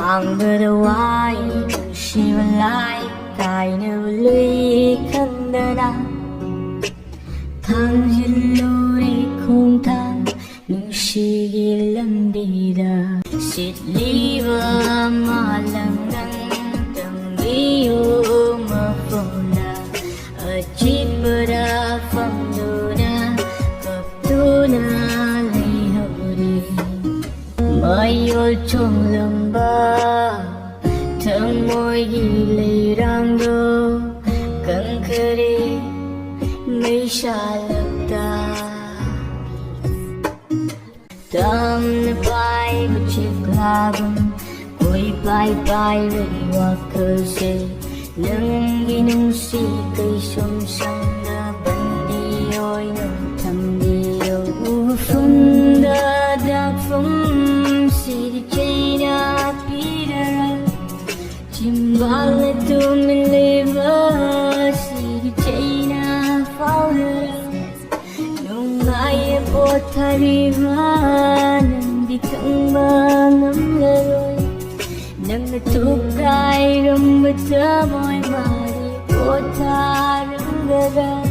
Angberwai Shivalai Kainu Lui Kandana Thang Hilluri Khung Thang Nushigi Lambida Sit Liva Malangang Tambiyo Mafona Ajibara Famduna Kaptuna Lihori Mayol Chong Lamba Thang Môi Gi Lây Rang Do Căng Khari Mấy Sa Lập Ta Tâm Na Pai Một Chiếc Labam Quay Pai Pai Rây Hoa Cơ Se Nâng Gi Nung Si Cây Xôm Sang Na Ban Đi Ôi Nung Thăm Đi Ôi U Phung Da Da Phung Si Đi Chay Na Pi Da Ra Chimbala Tu Min Lê Vơ Si Đi Chay Na Phao Da Ra Nung Ai Bo Tha Ri Va Nang Đi Khang Ba Ngắm La Rôi Nang Na Tu Kai Ram Ba Ta Moi Ma Đi Bo Tha Ram Ga Ra